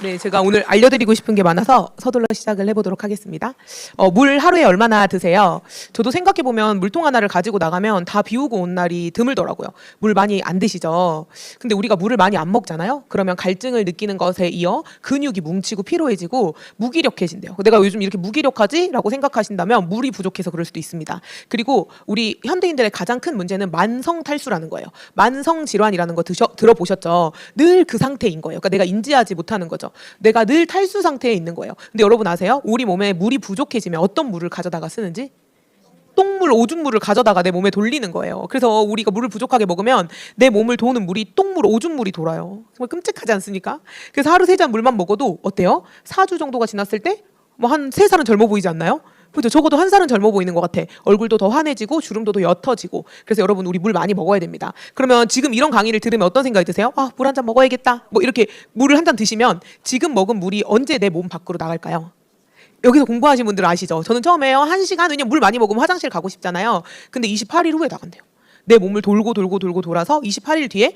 네, 제가 오늘 알려드리고 싶은 게 많아서 서둘러 시작을 해보도록 하겠습니다. 물 하루에 얼마나 드세요? 저도 생각해보면 물통 하나를 가지고 나가면 다 비우고 온 날이 드물더라고요. 물 많이 안 드시죠? 근데 우리가 물을 많이 안 먹잖아요? 그러면 갈증을 느끼는 것에 이어 근육이 뭉치고 피로해지고 무기력해진대요. 내가 요즘 이렇게 무기력하지? 라고 생각하신다면 물이 부족해서 그럴 수도 있습니다. 그리고 우리 현대인들의 가장 큰 문제는 만성 탈수라는 거예요. 만성 질환이라는 거 들어보셨죠? 늘 그 상태인 거예요. 그러니까 내가 인지하지 못하는 거죠. 내가 늘 탈수 상태에 있는 거예요. 근데 여러분 아세요? 우리 몸에 물이 부족해지면 어떤 물을 가져다가 쓰는지? 똥물, 오줌물을 가져다가 내 몸에 돌리는 거예요. 그래서 우리가 물을 부족하게 먹으면 내 몸을 도는 물이 똥물, 오줌물이 돌아요. 정말 끔찍하지 않습니까? 그래서 하루 3잔 물만 먹어도 어때요? 4주 정도가 지났을 때 뭐 한 3살은 젊어 보이지 않나요? 그렇죠. 적어도 1살은 젊어 보이는 것 같아. 얼굴도 더 환해지고 주름도 더 옅어지고. 그래서 여러분 우리 물 많이 먹어야 됩니다. 그러면 지금 이런 강의를 들으면 어떤 생각이 드세요? 아, 물 한 잔 먹어야겠다. 뭐 이렇게 물을 한 잔 드시면 지금 먹은 물이 언제 내 몸 밖으로 나갈까요? 여기서 공부하신 분들 아시죠? 저는 처음에요. 1시간, 왜냐면 물 많이 먹으면 화장실 가고 싶잖아요. 근데 28일 후에 나간대요. 내 몸을 돌고 돌아서 28일 뒤에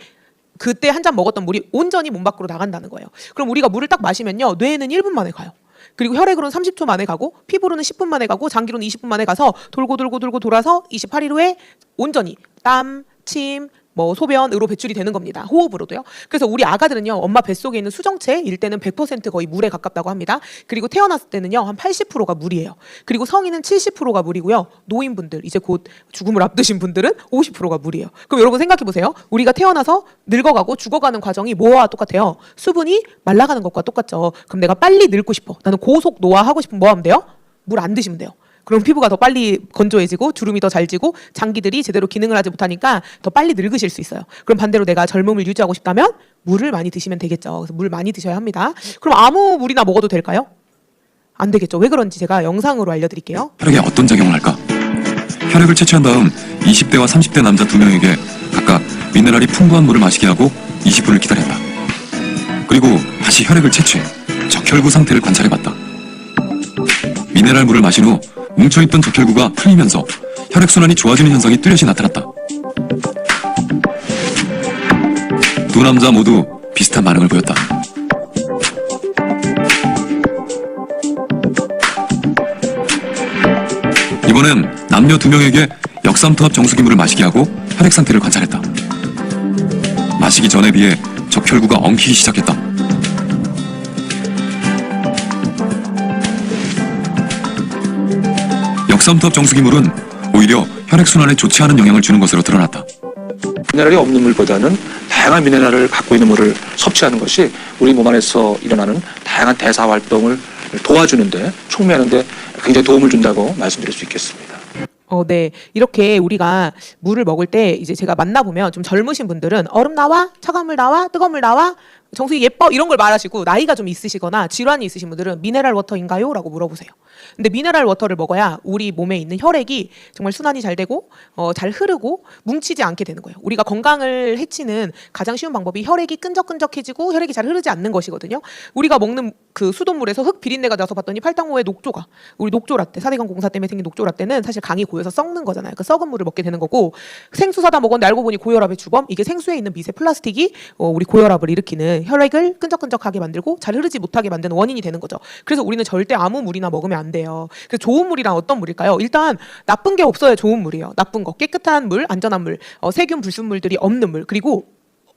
그때 한 잔 먹었던 물이 온전히 몸 밖으로 나간다는 거예요. 그럼 우리가 물을 딱 마시면요. 뇌에는 1분 만에 가요. 그리고 혈액으로는 30초 만에 가고 피부로는 10분 만에 가고 장기로는 20분 만에 가서 돌고 돌아서 28일 후에 온전히 땀, 침, 뭐 소변으로 배출이 되는 겁니다. 호흡으로도요. 그래서 우리 아가들은요. 엄마 뱃속에 있는 수정체일 때는 100% 거의 물에 가깝다고 합니다. 그리고 태어났을 때는요. 한 80%가 물이에요. 그리고 성인은 70%가 물이고요. 노인분들, 이제 곧 죽음을 앞두신 분들은 50%가 물이에요. 그럼 여러분 생각해 보세요. 우리가 태어나서 늙어가고 죽어가는 과정이 뭐와 똑같아요? 수분이 말라가는 것과 똑같죠. 그럼 내가 빨리 늙고 싶어. 나는 고속 노화하고 싶으면 뭐 하면 돼요? 물 안 드시면 돼요. 그럼 피부가 더 빨리 건조해지고 주름이 더 잘 지고 장기들이 제대로 기능을 하지 못하니까 더 빨리 늙으실 수 있어요. 그럼 반대로 내가 젊음을 유지하고 싶다면 물을 많이 드시면 되겠죠. 그래서 물 많이 드셔야 합니다. 그럼 아무 물이나 먹어도 될까요? 안 되겠죠. 왜 그런지 제가 영상으로 알려드릴게요. 혈액에 어떤 작용을 할까? 혈액을 채취한 다음 20대와 30대 남자 2명에게 각각 미네랄이 풍부한 물을 마시게 하고 20분을 기다렸다. 그리고 다시 혈액을 채취해 적혈구 상태를 관찰해봤다. 미네랄 물을 마신 후 뭉쳐있던 적혈구가 풀리면서 혈액순환이 좋아지는 현상이 뚜렷이 나타났다. 두 남자 모두 비슷한 반응을 보였다. 이번엔 남녀 2명에게 역삼투압 정수기물을 마시게 하고 혈액 상태를 관찰했다. 마시기 전에 비해 적혈구가 엉키기 시작했다. 역삼투압 정수기물은 오히려 혈액순환에 좋지 않은 영향을 주는 것으로 드러났다. 미네랄이 없는 물보다는 다양한 미네랄을 갖고 있는 물을 섭취하는 것이 우리 몸 안에서 일어나는 다양한 대사 활동을 도와주는데, 촉매하는데 굉장히 도움을 준다고 말씀드릴 수 있겠습니다. 네. 이렇게 우리가 물을 먹을 때 이제 제가 만나보면 좀 젊으신 분들은 얼음 나와? 차가운 물 나와? 뜨거운 물 나와? 정수기 예뻐? 이런 걸 말하시고 나이가 좀 있으시거나 질환이 있으신 분들은 미네랄 워터인가요? 라고 물어보세요. 근데 미네랄 워터를 먹어야 우리 몸에 있는 혈액이 정말 순환이 잘 되고 잘 흐르고 뭉치지 않게 되는 거예요. 우리가 건강을 해치는 가장 쉬운 방법이 혈액이 끈적끈적해지고 혈액이 잘 흐르지 않는 것이거든요. 우리가 먹는 그 수돗물에서 흙 비린내가 나서 봤더니 팔당호의 녹조가, 우리 녹조라떼, 4대강 공사 때문에 생긴 녹조라떼는 사실 강이 고여서 썩는 거잖아요. 그 썩은 물을 먹게 되는 거고, 생수 사다 먹었는데 알고 보니 고혈압의 주범, 이게 생수에 있는 미세 플라스틱이 우리 고혈압을 일으키는, 혈액을 끈적끈적하게 만들고 잘 흐르지 못하게 만드는 원인이 되는 거죠. 그래서 우리는 절대 아무 물이나 먹으면 안 돼요. 그래서 좋은 물이란 어떤 물일까요? 일단 나쁜 게 없어야 좋은 물이에요. 나쁜 거, 깨끗한 물, 안전한 물, 세균 불순물들이 없는 물, 그리고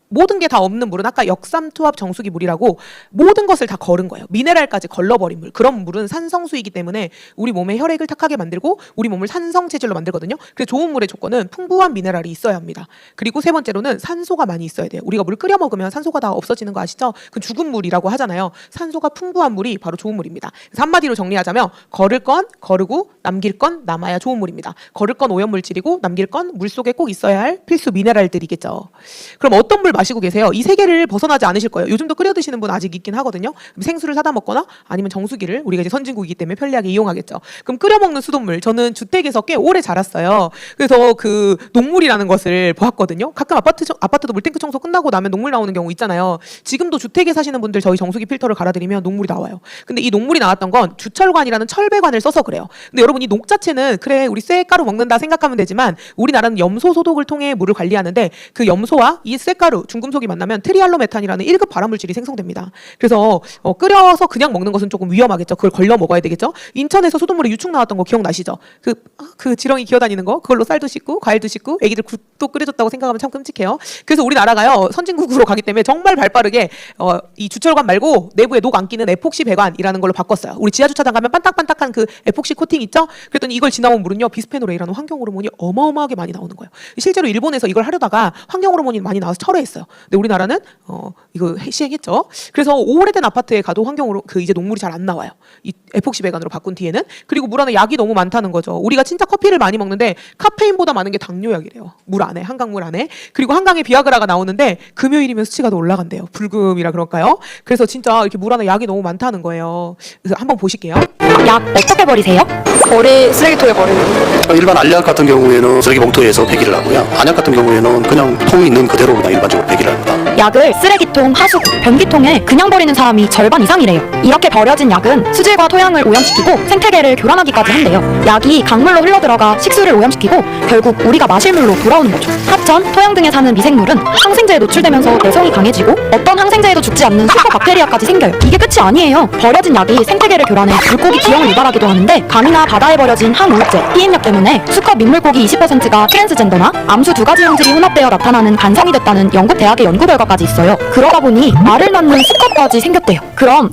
모든 게 다 없는 물은 아까 역삼투압 정수기 물이라고 모든 것을 다 걸은 거예요. 미네랄까지 걸러버린 물. 그런 물은 산성수이기 때문에 우리 몸의 혈액을 탁하게 만들고 우리 몸을 산성 체질로 만들거든요. 그래서 좋은 물의 조건은 풍부한 미네랄이 있어야 합니다. 그리고 세 번째로는 산소가 많이 있어야 돼요. 우리가 물 끓여 먹으면 산소가 다 없어지는 거 아시죠? 그 죽은 물이라고 하잖아요. 산소가 풍부한 물이 바로 좋은 물입니다. 그래서 한마디로 정리하자면 걸을 건 거르고 남길 건 남아야 좋은 물입니다. 걸을 건 오염물질이고 남길 건 물속에 꼭 있어야 할 필수 미네랄들이겠죠. 그럼 어떤 물 마시고 계세요? 이 세 개를 벗어나지 않으실 거예요. 요즘도 끓여 드시는 분 아직 있긴 하거든요. 생수를 사다 먹거나 아니면 정수기를, 우리가 이제 선진국이기 때문에 편리하게 이용하겠죠. 그럼 끓여 먹는 수돗물, 저는 주택에서 꽤 오래 자랐어요. 그래서 그 녹물이라는 것을 보았거든요. 가끔 아파트도 물탱크 청소 끝나고 나면 녹물 나오는 경우 있잖아요. 지금도 주택에 사시는 분들 저희 정수기 필터를 갈아드리면 녹물이 나와요. 근데 이 녹물이 나왔던 건 주철관이라는 철배관을 써서 그래요. 근데 여러분 이 녹 자체는 그래 우리 쇠가루 먹는다 생각하면 되지만 우리나라는 염소 소독을 통해 물을 관리하는데 그 염소와 이 쇠가루, 중금속이 만나면 트리알로메탄이라는 1급 발암물질이 생성됩니다. 그래서 끓여서 그냥 먹는 것은 조금 위험하겠죠. 그걸 걸러 먹어야 되겠죠. 인천에서 소독물에 유축 나왔던 거 기억나시죠? 그 지렁이 기어다니는 거 그걸로 쌀도 씻고 과일도 씻고 애기들 국도 끓여줬다고 생각하면 참 끔찍해요. 그래서 우리나라가요 선진국으로 가기 때문에 정말 발빠르게 이 주철관 말고 내부에 녹 안 끼는 에폭시 배관이라는 걸로 바꿨어요. 우리 지하 주차장 가면 반딱반딱한 그 에폭시 코팅 있죠? 그랬더니 이걸 지나온 물은요 비스페놀 A라는 환경 호르몬이 어마어마하게 많이 나오는 거예요. 실제로 일본에서 이걸 하려다가 환경 호르몬이 많이 나와서 철회했어요. 근데 우리나라는 이거 시행했죠. 그래서 오래된 아파트에 가도 환경 호르몬 이제 녹물이 잘 안 나와요. 이 에폭시 배관으로 바꾼 뒤에는. 그리고 물 안에 약이 너무 많다는 거죠. 우리가 진짜 커피를 많이 먹는데 카페인보다 많은 게 당뇨약이래요. 물 안에 한강물 안에. 그리고 한강에 비아그라가 나오는데 금요일이면 수치가 더 올라간대요. 불금이라 그럴까요? 그래서 진짜 이렇게 물 안에 약이 너무 많다는 거예요. 그래서 한번 보실게요. 약 어떻게 버리세요? 쓰레기통에 버리는. 일반 알약 같은 경우에는 쓰레기 봉투에서 폐기를 하고요. 안약 같은 경우에는 그냥 통이 있는 그대로 그냥 일반적으로 폐기를 합니다. 약을 쓰레기통, 하수구, 변기통에 그냥 버리는 사람이 절반 이상이래요. 이렇게 버려진 약은 수질과 토양을 오염시키고 생태계를 교란하기까지 한대요. 약이 강물로 흘러들어가 식수를 오염시키고 결국 우리가 마실 물로 돌아오는 거죠. 하천, 토양 등에 사는 미생물은 항생제에 노출되면서 내성이 강해지고 어떤 항생제에도 죽지 않는 슈퍼박테리아까지 생겨요. 이게 끝이 아니에요. 버려진 약이 생태계를 교란해 물고기 기형을 유발하기도 하는데 강이나 바다에 버려진 항우울제, 피임약 때문에 수컷 민물고기 20%가 트랜스젠더나 암수 2가지 형질이 혼합되어 나타나는 간성이 됐다는 영국 대학의 연구 결과까지 있어요. 그러다 보니 알을 낳는 수컷까지 생겼대요. 그럼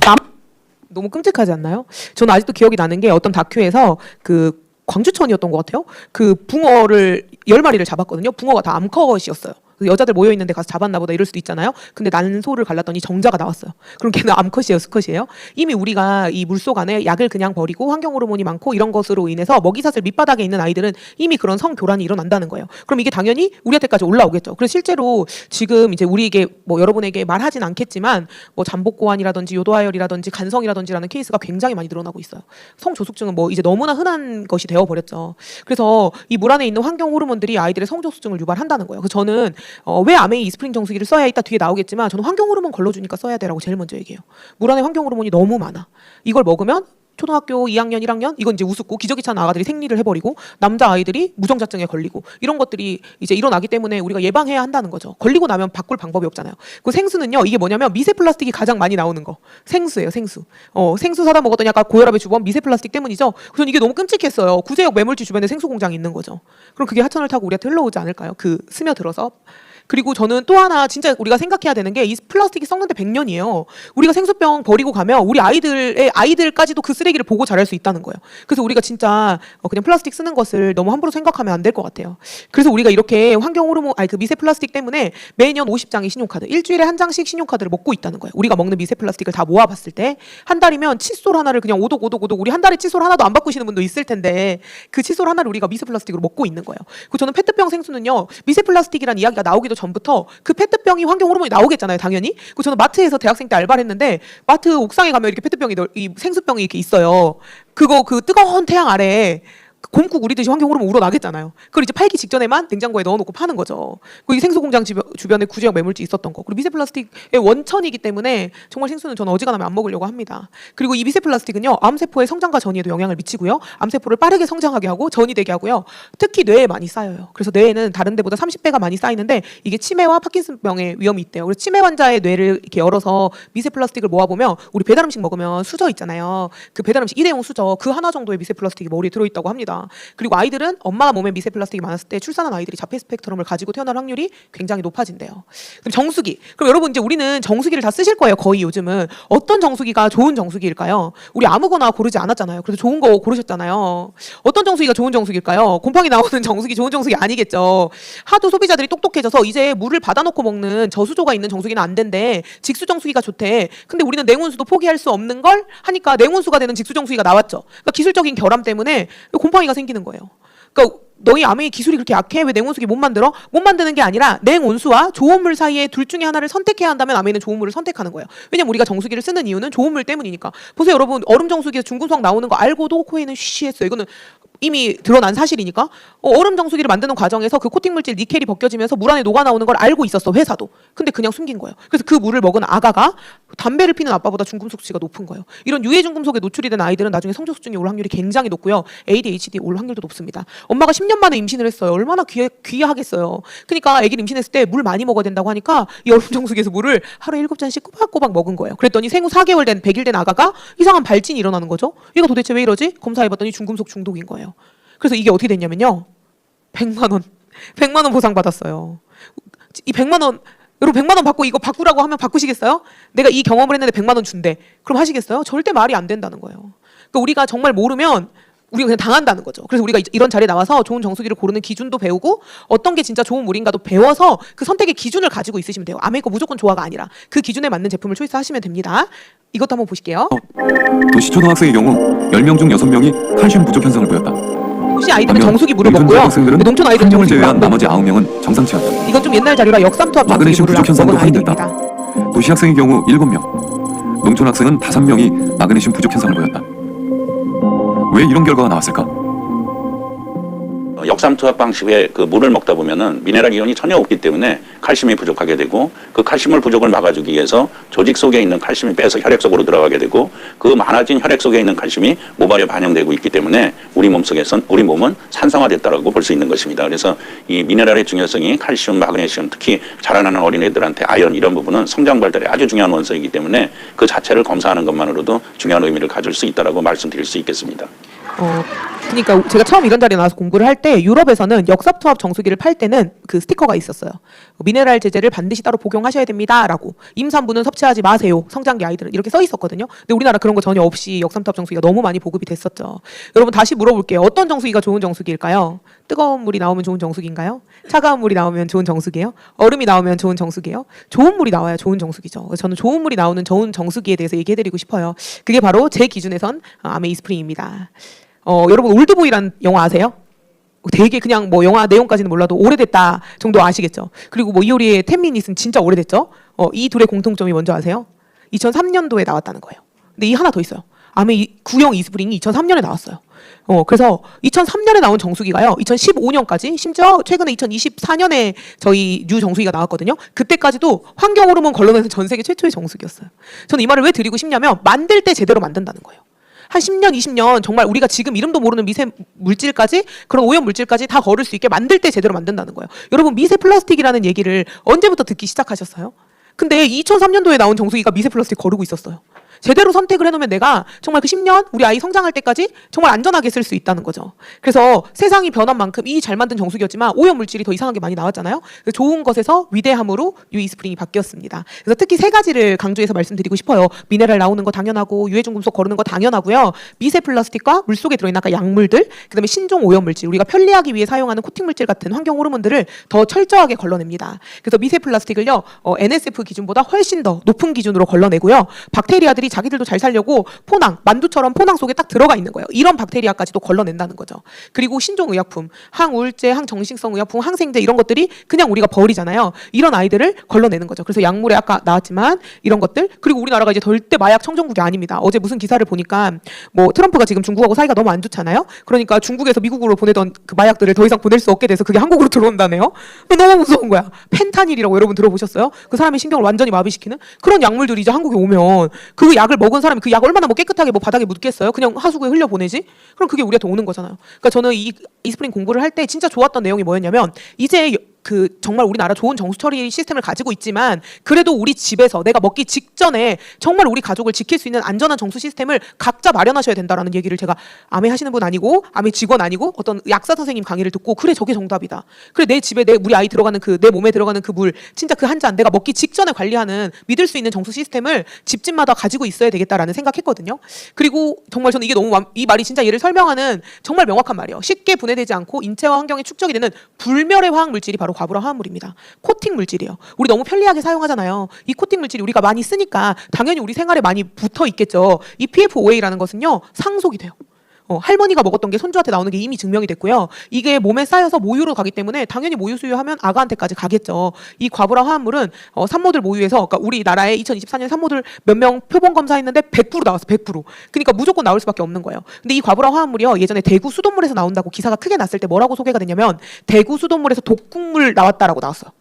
너무 끔찍하지 않나요? 저는 아직도 기억이 나는 게 어떤 다큐에서 그 광주천이었던 것 같아요. 그 붕어를 10마리를 잡았거든요. 붕어가 다 암컷이었어요. 여자들 모여 있는데 가서 잡았나 보다 이럴 수도 있잖아요. 근데 나는 소를 갈랐더니 정자가 나왔어요. 그럼 걔는 암컷이에요, 수컷이에요? 이미 우리가 이 물속 안에 약을 그냥 버리고 환경 호르몬이 많고 이런 것으로 인해서 먹이사슬 밑바닥에 있는 아이들은 이미 그런 성교란이 일어난다는 거예요. 그럼 이게 당연히 우리한테까지 올라오겠죠. 그래서 실제로 지금 이제 우리에게 뭐 여러분에게 말하진 않겠지만 뭐 잠복고환이라든지 요도하열이라든지 간성이라든지라는 케이스가 굉장히 많이 늘어나고 있어요. 성조숙증은 뭐 이제 너무나 흔한 것이 되어버렸죠. 그래서 이 물 안에 있는 환경 호르몬들이 아이들의 성조숙증을 유발한다는 거예요. 그래서 저는 왜 아메이 이스프링 정수기를 써야 이따 뒤에 나오겠지만 저는 환경 호르몬 걸러주니까 써야 돼라고 제일 먼저 얘기해요. 물 안에 환경 호르몬이 너무 많아. 이걸 먹으면 초등학교 2학년, 1학년 이건 이제 우습고 기저귀 찬 아가들이 생리를 해버리고 남자 아이들이 무정자증에 걸리고 이런 것들이 이제 일어나기 때문에 우리가 예방해야 한다는 거죠. 걸리고 나면 바꿀 방법이 없잖아요. 그 생수는요 이게 뭐냐면 미세 플라스틱이 가장 많이 나오는 거 생수예요. 생수. 생수 사다 먹었더니 약간 고혈압의 주범 미세 플라스틱 때문이죠. 그래서 이게 너무 끔찍했어요. 구제역 매물지 주변에 생수 공장이 있는 거죠. 그럼 그게 하천을 타고 우리한테 흘러오지 않을까요? 그 스며들어서. 그리고 저는 또 하나 진짜 우리가 생각해야 되는 게 이 플라스틱이 썩는데 100년이에요. 우리가 생수병 버리고 가면 우리 아이들까지도 그 쓰레기를 보고 자랄 수 있다는 거예요. 그래서 우리가 진짜 그냥 플라스틱 쓰는 것을 너무 함부로 생각하면 안 될 것 같아요. 그래서 우리가 이렇게 환경 호르몬 그 미세 플라스틱 때문에 매년 50장의 신용카드, 일주일에 한 장씩 신용카드를 먹고 있다는 거예요. 우리가 먹는 미세 플라스틱을 다 모아봤을 때 한 달이면 칫솔 하나를 그냥 오독 우리 한 달에 칫솔 하나도 안 바꾸시는 분도 있을 텐데 그 칫솔 하나를 우리가 미세 플라스틱으로 먹고 있는 거예요. 그리고 저는 페트병 생수는요 미세 플라스틱이란 이야기가 나오기도 전부터 그 페트병이 환경 호르몬이 나오겠잖아요, 당연히. 그 저는 마트에서 대학생 때 알바를 했는데 마트 옥상에 가면 이렇게 페트병이 이 생수병이 이렇게 있어요. 그거 그 뜨거운 태양 아래에 곰국 우리듯이 환경 호르몬 우러나겠잖아요. 그걸 이제 팔기 직전에만 냉장고에 넣어놓고 파는 거죠. 이 생수 공장 주변에 구제역 매물지 있었던 거. 그리고 미세 플라스틱의 원천이기 때문에 정말 생수는 저는 어지간하면 안 먹으려고 합니다. 그리고 이 미세 플라스틱은요 암세포의 성장과 전이에도 영향을 미치고요. 암세포를 빠르게 성장하게 하고 전이 되게 하고요. 특히 뇌에 많이 쌓여요. 그래서 뇌에는 다른 데보다 30배가 많이 쌓이는데 이게 치매와 파킨슨병의 위험이 있대요. 그래서 치매 환자의 뇌를 이렇게 열어서 미세 플라스틱을 모아보면 우리 배달 음식 먹으면 수저 있잖아요. 그 배달 음식 일회용 수저 그 하나 정도의 미세 플라스틱이 머리에 들어있다고 합니다. 그리고 아이들은 엄마가 몸에 미세 플라스틱이 많았을 때 출산한 아이들이 자폐 스펙트럼을 가지고 태어날 확률이 굉장히 높아진대요. 그럼 정수기. 그럼 여러분 이제 우리는 정수기를 다 쓰실 거예요. 거의 요즘은. 어떤 정수기가 좋은 정수기일까요? 우리 아무거나 고르지 않았잖아요. 그래서 좋은 거 고르셨잖아요. 어떤 정수기가 좋은 정수기일까요? 곰팡이 나오는 정수기 좋은 정수기 아니겠죠. 하도 소비자들이 똑똑해져서 이제 물을 받아놓고 먹는 저수조가 있는 정수기는 안 된대. 직수 정수기가 좋대. 근데 우리는 냉온수도 포기할 수 없는 걸 하니까 냉온수가 되는 직수 정수기가 나왔죠. 그러니까 기술적인 결함 때문에 곰팡이가 생기는 거예요. 그러니까 너희 아메이 기술이 그렇게 약해? 왜 냉온수기 못 만들어? 못 만드는 게 아니라 냉온수와 좋은 물 사이에 둘 중에 하나를 선택해야 한다면 아메이는 좋은 물을 선택하는 거예요. 왜냐면 우리가 정수기를 쓰는 이유는 좋은 물 때문이니까. 보세요 여러분 얼음 정수기에서 중금속 나오는 거 알고도 코에는 쉬쉬했어요. 이거는 이미 드러난 사실이니까 얼음 정수기를 만드는 과정에서 그 코팅 물질 니켈이 벗겨지면서 물 안에 녹아 나오는 걸 알고 있었어 회사도. 근데 그냥 숨긴 거예요. 그래서 그 물을 먹은 아가가 담배를 피는 아빠보다 중금속 수치가 높은 거예요. 이런 유해 중금속에 노출이 된 아이들은 나중에 성적 수준이 올 확률이 굉장히 높고요. ADHD 올 확률도 높습니다. 엄마가 10년 만에 임신을 했어요. 얼마나 귀하겠어요. 그러니까 아기를 임신했을 때 물 많이 먹어야 된다고 하니까 이 얼음 정수기에서 물을 하루에 7잔씩 꼬박꼬박 먹은 거예요. 그랬더니 생후 4개월 된 100일 된 아가가 이상한 발진이 일어나는 거죠. 얘가 도대체 왜 이러지? 검사해봤더니 중금속 중독인 거예요. 그래서 이게 어떻게 됐냐면요. 100만 원. 100만 원 보상 받았어요. 이 100만 원 여러분 100만 원 받고 이거 바꾸라고 하면 바꾸시겠어요? 내가 이 경험을 했는데 100만 원 준대. 그럼 하시겠어요? 절대 말이 안 된다는 거예요. 그러니까 우리가 정말 모르면 우리가 그냥 당한다는 거죠. 그래서 우리가 이런 자리에 나와서 좋은 정수기를 고르는 기준도 배우고 어떤 게 진짜 좋은 물인가도 배워서 그 선택의 기준을 가지고 있으시면 돼요. 아메이커 무조건 좋아가 아니라 그 기준에 맞는 제품을 초이스하시면 됩니다. 이것도 한번 보실게요. 도시초등학생의 경우 10명 중 6명이 칼슘 부족 현상을 보였다. 도시 아이들은 반면 정수기 물을 농촌 먹고요. 학생들은 근데 농촌 아이들은 1명을 정수기 제외한 물을 안 나머지 먹어요. 9명은 정상치였다. 이건 좀 옛날 자료라 역삼투압 정수기 마그네슘 물을 부족 현상도 먹은 확인됐다. 아이들입니다. 도시 학생의 경우 7명, 농촌 학생은 5명이 마그네슘 부족 현상을 보였다. 왜 이런 결과가 나왔을까? 역삼투압 방식의 그 물을 먹다 보면은 미네랄 이온이 전혀 없기 때문에 칼슘이 부족하게 되고 그 칼슘을 부족을 막아주기 위해서 조직 속에 있는 칼슘이 빼서 혈액 속으로 들어가게 되고 그 많아진 혈액 속에 있는 칼슘이 모발에 반영되고 있기 때문에 우리 몸은 산성화됐다라고 볼 수 있는 것입니다. 그래서 이 미네랄의 중요성이 칼슘, 마그네슘, 특히 자라나는 어린애들한테 아연 이런 부분은 성장 발달에 아주 중요한 원소이기 때문에 그 자체를 검사하는 것만으로도 중요한 의미를 가질 수 있다라고 말씀드릴 수 있겠습니다. 그러니까 제가 처음 이런 자리에 나와서 공부를 할 때 유럽에서는 역삼투압 정수기를 팔 때는 그 스티커가 있었어요. 미네랄 제제를 반드시 따로 복용하셔야 됩니다라고. 임산부는 섭취하지 마세요. 성장기 아이들은 이렇게 써 있었거든요. 근데 우리나라 그런 거 전혀 없이 역삼투압 정수기가 너무 많이 보급이 됐었죠. 여러분 다시 물어볼게요. 어떤 정수기가 좋은 정수기일까요? 뜨거운 물이 나오면 좋은 정수기인가요? 차가운 물이 나오면 좋은 정수기예요? 얼음이 나오면 좋은 정수기예요? 좋은 물이 나와야 좋은 정수기죠. 그래서 저는 좋은 물이 나오는 좋은 정수기에 대해서 얘기해드리고 싶어요. 그게 바로 제 기준에선 아메이스프링입니다. 여러분 올드보이란 영화 아세요? 되게 그냥 뭐 영화 내용까지는 몰라도 오래됐다 정도 아시겠죠? 그리고 뭐 이효리의 10미닛은 진짜 오래됐죠? 이 둘의 공통점이 뭔지 아세요? 2003년도에 나왔다는 거예요. 근데 이 하나 더 있어요. 구형 이스프링이 2003년에 나왔어요. 그래서 2003년에 나온 정수기가요. 2015년까지 심지어 최근에 2024년에 저희 뉴 정수기가 나왔거든요. 그때까지도 환경 호르몬 걸러내는 전 세계 최초의 정수기였어요. 저는 이 말을 왜 드리고 싶냐면 만들 때 제대로 만든다는 거예요. 한 10년, 20년 정말 우리가 지금 이름도 모르는 미세 물질까지 그런 오염 물질까지 다 거를 수 있게 만들 때 제대로 만든다는 거예요. 여러분 미세 플라스틱이라는 얘기를 언제부터 듣기 시작하셨어요? 근데 2003년도에 나온 정수기가 미세 플라스틱 거르고 있었어요. 제대로 선택을 해놓으면 내가 정말 그 10년 우리 아이 성장할 때까지 정말 안전하게 쓸 수 있다는 거죠. 그래서 세상이 변한 만큼 이 잘 만든 정수기였지만 오염 물질이 더 이상한 게 많이 나왔잖아요. 좋은 것에서 위대함으로 유이스프링이 바뀌었습니다. 그래서 특히 세 가지를 강조해서 말씀드리고 싶어요. 미네랄 나오는 거 당연하고 유해중금속 거르는 거 당연하고요. 미세 플라스틱과 물속에 들어있는 아까 약물들, 그다음에 신종 오염 물질, 우리가 편리하기 위해 사용하는 코팅 물질 같은 환경 호르몬들을 더 철저하게 걸러냅니다. 그래서 미세 플라스틱을요 NSF 기준보다 훨씬 더 높은 기준으로 걸러내고요. 박테리아들이 자기들도 잘 살려고 포낭, 만두처럼 포낭 속에 딱 들어가 있는 거예요. 이런 박테리아까지도 걸러낸다는 거죠. 그리고 신종 의약품, 항우울제, 항정신성 의약품, 항생제 이런 것들이 그냥 우리가 버리잖아요. 이런 아이들을 걸러내는 거죠. 그래서 약물에 아까 나왔지만 이런 것들, 그리고 우리나라가 이제 절대 마약 청정국이 아닙니다. 어제 무슨 기사를 보니까 뭐 트럼프가 지금 중국하고 사이가 너무 안 좋잖아요. 그러니까 중국에서 미국으로 보내던 그 마약들을 더 이상 보낼 수 없게 돼서 그게 한국으로 들어온다네요. 너무 무서운 거야. 펜타닐이라고 여러분 들어보셨어요? 그 사람의 신경을 완전히 마비시키는 그런 약물들이 이제 한국에 오면 그 약을 먹은 사람이 그 약 얼마나 뭐 깨끗하게 뭐 바닥에 묻겠어요? 그냥 하수구에 흘려 보내지? 그럼 그게 우리한테 오는 거잖아요. 그러니까 저는 이 이스프링 공부를 할 때 진짜 좋았던 내용이 뭐였냐면 이제 그 정말 우리나라 좋은 정수 처리 시스템을 가지고 있지만 그래도 우리 집에서 내가 먹기 직전에 정말 우리 가족을 지킬 수 있는 안전한 정수 시스템을 각자 마련하셔야 된다라는 얘기를 제가 아메 하시는 분 아니고 아메 직원 아니고 어떤 약사 선생님 강의를 듣고 그래 저게 정답이다. 그래 내 집에 우리 아이 들어가는 내 몸에 들어가는 그 물 진짜 그 한 잔 내가 먹기 직전에 관리하는 믿을 수 있는 정수 시스템을 집집마다 가지고 있어야 되겠다라는 생각했거든요. 그리고 정말 저는 이게 이 말이 진짜 얘를 설명하는 정말 명확한 말이에요. 쉽게 분해되지 않고 인체와 환경에 축적이 되는 불멸의 화학 물질이 바로 과부라 화합물입니다. 코팅 물질이에요. 우리 너무 편리하게 사용하잖아요. 이 코팅 물질이 우리가 많이 쓰니까 당연히 우리 생활에 많이 붙어 있겠죠. 이 PFOA라는 것은요 상속이 돼요. 할머니가 먹었던 게 손주한테 나오는 게 이미 증명이 됐고요. 이게 몸에 쌓여서 모유로 가기 때문에 당연히 모유 수유하면 아가한테까지 가겠죠. 이 과부라 화합물은 산모들 모유에서, 그러니까 우리나라에 2024년 산모들 몇 명 표본 검사했는데 100% 나왔어. 100%. 그러니까 무조건 나올 수밖에 없는 거예요. 근데 이 과부라 화합물이요, 예전에 대구 수돗물에서 나온다고 기사가 크게 났을 때 뭐라고 소개가 됐냐면 대구 수돗물에서 독국물 나왔다라고 나왔어요.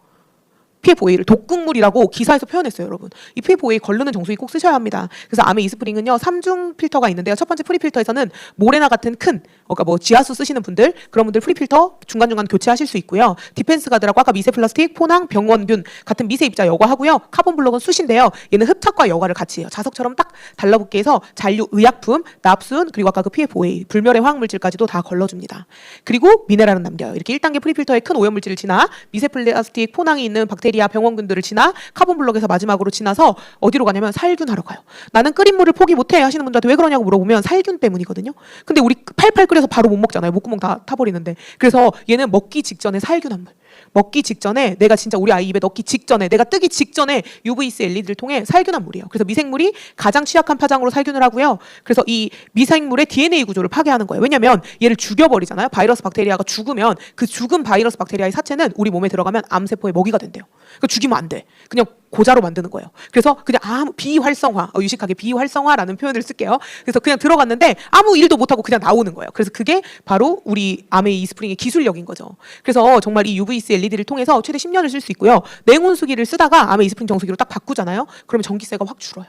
PFOA를 독극물이라고 기사에서 표현했어요, 여러분. 이 PFOA 걸르는 정수기 꼭 쓰셔야 합니다. 그래서 아메 이스프링은요, 3중 필터가 있는데요. 첫 번째 프리필터에서는 모레나 같은 큰, 그러니까 뭐 지하수 쓰시는 분들, 그런 분들 프리필터 중간중간 교체하실 수 있고요. 디펜스 가드라고 아까 미세 플라스틱, 포낭, 병원균 같은 미세 입자 여과하고요. 카본 블록은 숯인데요. 얘는 흡착과 여과를 같이 해요. 자석처럼 딱 달라붙게 해서 잔류 의약품, 납순, 그리고 아까 그 PFOA, 불멸의 화학물질까지도 다 걸러줍니다. 그리고 미네랄은 남겨요. 이렇게 1단계 프리필터에 큰 오염물질을 지나 미세 플라스틱, 포낭이 있는 박테리아 병원균들을 지나 카본 블록에서 마지막으로 지나서 어디로 가냐면 살균 하러 가요. 나는 끓인 물을 포기 못해 하시는 분들한테 왜 그러냐고 물어보면 살균 때문이거든요. 근데 우리 팔팔 끓여서 바로 못 먹잖아요. 목구멍 다 타버리는데. 그래서 얘는 먹기 직전에 살균한 물. 먹기 직전에, 내가 진짜 우리 아이 입에 넣기 직전에, 내가 뜨기 직전에 UVC LED를 통해 살균한 물이에요. 그래서 미생물이 가장 취약한 파장으로 살균을 하고요. 그래서 이 미생물의 DNA 구조를 파괴하는 거예요. 왜냐면 얘를 죽여버리잖아요. 바이러스 박테리아가 죽으면 그 죽은 바이러스 박테리아의 사체는 우리 몸에 들어가면 암세포의 먹이가 된대요. 그러니까 죽이면 안 돼. 그냥 고자로 만드는 거예요. 그래서 그냥 아무 비활성화, 유식하게 비활성화라는 표현을 쓸게요. 그래서 그냥 들어갔는데 아무 일도 못하고 그냥 나오는 거예요. 그래서 그게 바로 우리 아메 이스프링의 기술력인 거죠. 그래서 정말 이 UVC LED를 통해서 최대 10년을 쓸 수 있고요. 냉온수기를 쓰다가 아메 이스프링 정수기로 딱 바꾸잖아요. 그러면 전기세가 확 줄어요.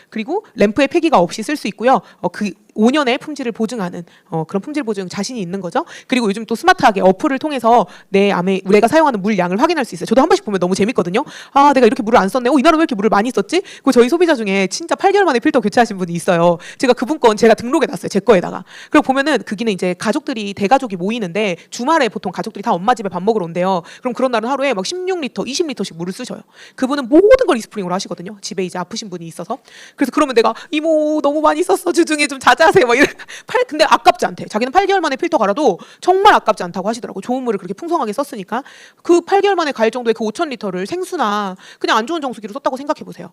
그리고 램프의 폐기가 없이 쓸 수 있고요. 그 5년의 품질을 보증하는 그런 품질 보증 자신이 있는 거죠. 그리고 요즘 또 스마트하게 어플을 통해서 내가 사용하는 물 양을 확인할 수 있어요. 저도 한 번씩 보면 너무 재밌거든요. 아, 내가 이렇게 물을 안 썼네. 이 나라 왜 이렇게 물을 많이 썼지? 그 저희 소비자 중에 진짜 8개월 만에 필터 교체하신 분이 있어요. 제가 그분 건 제가 등록해 놨어요. 제 거에다가. 그리고 보면은 거기는 이제 가족들이 대가족이 모이는데 주말에 보통 가족들이 다 엄마 집에 밥 먹으러 온대요. 그럼 그런 날은 하루에 막 16리터, 20리터씩 물을 쓰셔요. 그분은 모든 걸 이스프링으로 하시거든요. 집에 이제 아프신 분이 있어서. 그래서 그러면 내가 이모 너무 많이 썼어. 주중에 좀 자제하세요. 막 이래. 근데 아깝지 않대. 자기는 8개월 만에 필터 갈아도 정말 아깝지 않다고 하시더라고. 좋은 물을 그렇게 풍성하게 썼으니까. 그 8개월 만에 갈 정도의 그 5,000리터를 생수나 그냥 안 좋은 정수기로 썼다고 생각해 보세요.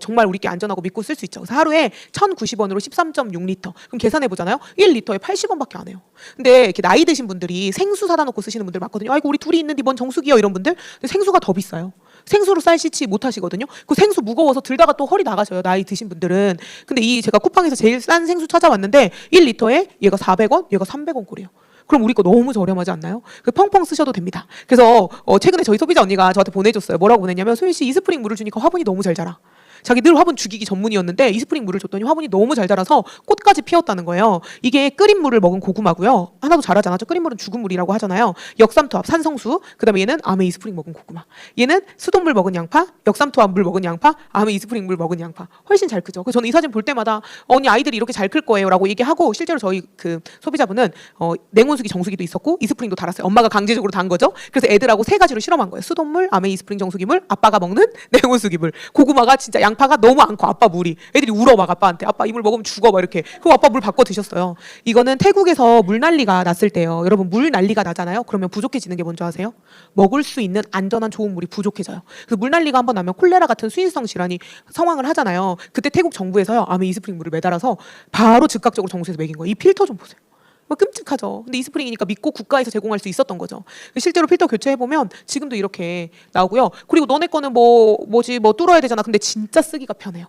정말 우리께 안전하고 믿고 쓸 수 있죠. 그래서 하루에 1,090원으로 13.6리터. 그럼 계산해 보잖아요. 1리터에 80원밖에 안 해요. 근데 이렇게 나이 드신 분들이 생수 사다 놓고 쓰시는 분들 많거든요. 아이고 우리 둘이 있는데 뭔 정수기요 이런 분들. 근데 생수가 더 비싸요. 생수로 쌀 씻지 못 하시거든요. 그 생수 무거워서 들다가 또 허리 나가셔요. 나이 드신 분들은. 근데 이 제가 쿠팡에서 제일 싼 생수 찾아왔는데 1리터에 얘가 400원, 얘가 300원 꼴이에요. 그럼 우리 거 너무 저렴하지 않나요? 그 펑펑 쓰셔도 됩니다. 그래서 최근에 저희 소비자 언니가 저한테 보내줬어요. 뭐라고 보냈냐면 소연 씨 이스프링 물을 주니까 화분이 너무 잘 자라. 자기 늘 화분 죽이기 전문이었는데 이스프링 물을 줬더니 화분이 너무 잘 자라서 꽃까지 피었다는 거예요. 이게 끓인 물을 먹은 고구마고요. 하나도 자라지 않았죠. 끓인 물은 죽은 물이라고 하잖아요. 역삼투압 산성수. 그다음에 얘는 아메 이스프링 먹은 고구마. 얘는 수돗물 먹은 양파, 역삼투압 물 먹은 양파, 아메 이스프링 물 먹은 양파. 훨씬 잘 크죠. 그래서 저는 이 사진 볼 때마다 언니 아이들이 이렇게 잘 클 거예요라고 얘기하고 실제로 저희 그 소비자분은 냉온수기 정수기도 있었고 이스프링도 달았어요. 엄마가 강제적으로 단 거죠. 그래서 애들하고 세 가지로 실험한 거예요. 수돗물, 아메 이스프링 정수기물, 아빠가 먹는 냉온수기물. 고구마가 진짜 양파가 너무 많고 아빠 물이 애들이 울어 막 아빠한테 아빠 이 물 먹으면 죽어 막 이렇게 그럼 아빠 물 바꿔 드셨어요. 이거는 태국에서 물 난리가 났을 때요. 여러분 물 난리가 나잖아요. 그러면 부족해지는 게 뭔지 아세요? 먹을 수 있는 안전한 좋은 물이 부족해져요. 그래서 물 난리가 한번 나면 콜레라 같은 수인성 질환이 상황을 하잖아요. 그때 태국 정부에서요 아메 이스프링 물을 매달아서 바로 즉각적으로 정수에서 먹인 거예요. 이 필터 좀 보세요. 끔찍하죠. 근데 이스프링이니까 믿고 국가에서 제공할 수 있었던 거죠. 실제로 필터 교체해보면 지금도 이렇게 나오고요. 그리고 너네 거는 뭐 뚫어야 되잖아. 근데 진짜 쓰기가 편해요.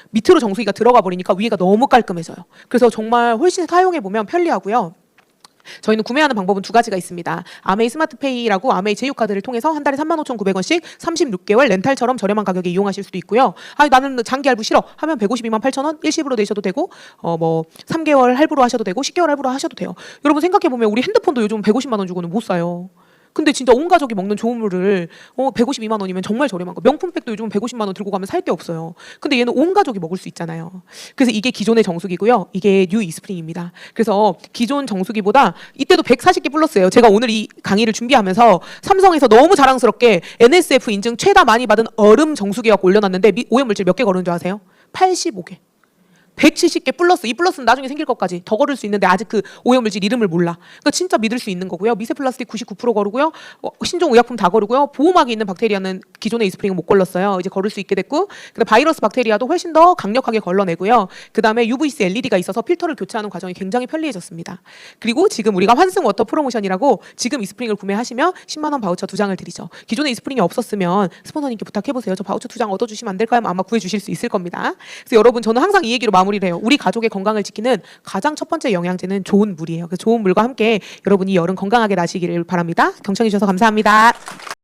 밑으로 정수기가 들어가 버리니까 위에가 너무 깔끔해져요. 그래서 정말 훨씬 사용해보면 편리하고요. 저희는 구매하는 방법은 두 가지가 있습니다. 아메이 스마트페이라고 아메이 제휴카드를 통해서 한 달에 35,900원씩 36개월 렌탈처럼 저렴한 가격에 이용하실 수도 있고요. 나는 장기 할부 싫어 하면 152만 8천원 일시불로 내셔도 되고 3개월 할부로 하셔도 되고 10개월 할부로 하셔도 돼요. 여러분 생각해보면 우리 핸드폰도 요즘 150만 원 주고는 못 사요. 근데 진짜 온 가족이 먹는 좋은 물을 152만 원이면 정말 저렴한 거. 명품백도 요즘 150만 원 들고 가면 살 데 없어요. 근데 얘는 온 가족이 먹을 수 있잖아요. 그래서 이게 기존의 정수기고요. 이게 뉴 이스프링입니다. 그래서 기존 정수기보다 이때도 140개 플러스예요. 제가 오늘 이 강의를 준비하면서 삼성에서 너무 자랑스럽게 NSF 인증 최다 많이 받은 얼음 정수기가 올려놨는데 오염물질 몇 개 걸은 줄 아세요? 85개. 170개 플러스, 이 플러스는 나중에 생길 것까지 더 걸을 수 있는데 아직 그 오염물질 이름을 몰라. 그러니까 진짜 믿을 수 있는 거고요. 미세 플라스틱 99% 거르고요. 신종 의약품 다 거르고요. 보호막이 있는 박테리아는 기존의 이스프링은 못 걸렀어요. 이제 걸을 수 있게 됐고, 근데 바이러스 박테리아도 훨씬 더 강력하게 걸러내고요. 그 다음에 UVC LED가 있어서 필터를 교체하는 과정이 굉장히 편리해졌습니다. 그리고 지금 우리가 환승 워터 프로모션이라고 지금 이스프링을 구매하시면 10만 원 바우처 2장을 드리죠. 기존에 이스프링이 없었으면 스폰서님께 부탁해보세요. 저 바우처 2장 얻어주시면 안 될까요? 아마 구해주실 수 있을 겁니다. 그래서 여러분, 저는 항상 이 얘기로 마무리를 해요. 우리 가족의 건강을 지키는 가장 첫 번째 영양제는 좋은 물이에요. 그래서 좋은 물과 함께 여러분이 여름 건강하게 나시기를 바랍니다. 경청해 주셔서 감사합니다.